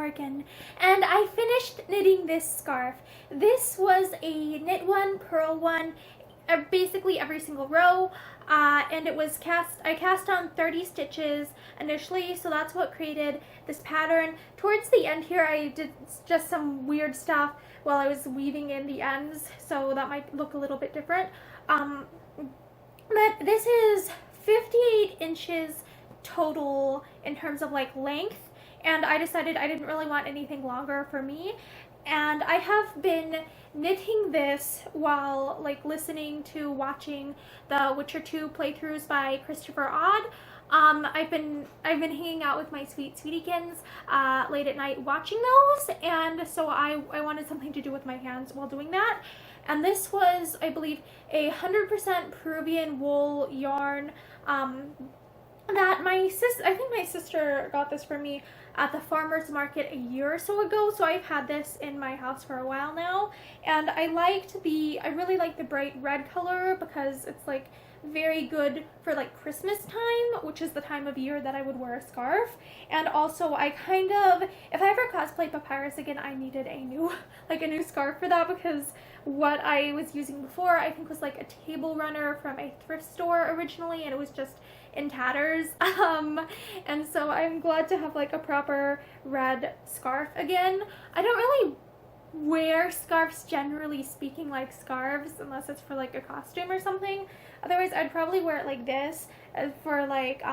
Morgan, and I finished knitting this scarf. This was a knit one, purl one, basically every single row, and it was I cast on 30 stitches initially, so that's what created this pattern. Towards the end here I did just some weird stuff while I was weaving in the ends, so that might look a little bit different. But this is 58 inches total in terms of like length, and I decided I didn't really want anything longer for me, and I have been knitting this while like watching the Witcher 2 playthroughs by Christopher Odd. I've been hanging out with my sweet sweetiekins late at night watching those, and so I wanted something to do with my hands while doing that. And this was, I believe, 100% Peruvian wool yarn that I think my sister got this for me at the farmer's market a year or so ago, so I've had this in my house for a while now, and I really like the bright red color because it's like very good for like Christmas time, which is the time of year that I would wear a scarf. And also if I ever cosplay Papyrus again, I needed a new scarf for that, because what I was using before I think was like a table runner from a thrift store originally, and it was just in tatters. And so I'm glad to have like a proper red scarf again. I don't really wear scarves, generally speaking, like scarves, unless it's for like a costume or something. Otherwise I'd probably wear it like this for like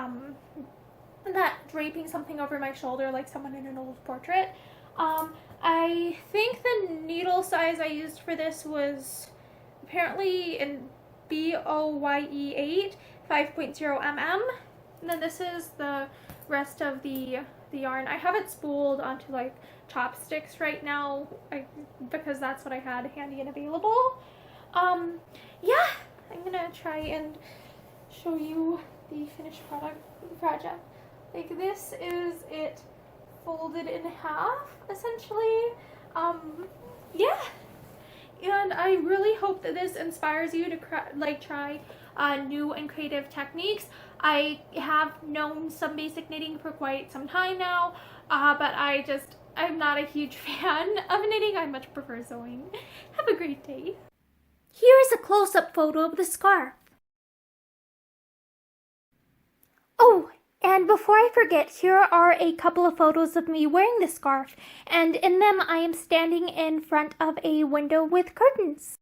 that draping something over my shoulder like someone in an old portrait. I think the needle size I used for this was apparently in BOYE 8 5.0 mm, and then this is the rest of the yarn. I have it spooled onto like chopsticks right now because that's what I had handy and available. Yeah, I'm gonna try and show you the finished project. Like, this is it folded in half essentially. Yeah, and I really hope that this inspires you to try new and creative techniques. I have known some basic knitting for quite some time now, but I'm not a huge fan of knitting. I much prefer sewing. Have a great day. Here is a close-up photo of the scarf. Oh, and before I forget, here are a couple of photos of me wearing the scarf, and in them I am standing in front of a window with curtains.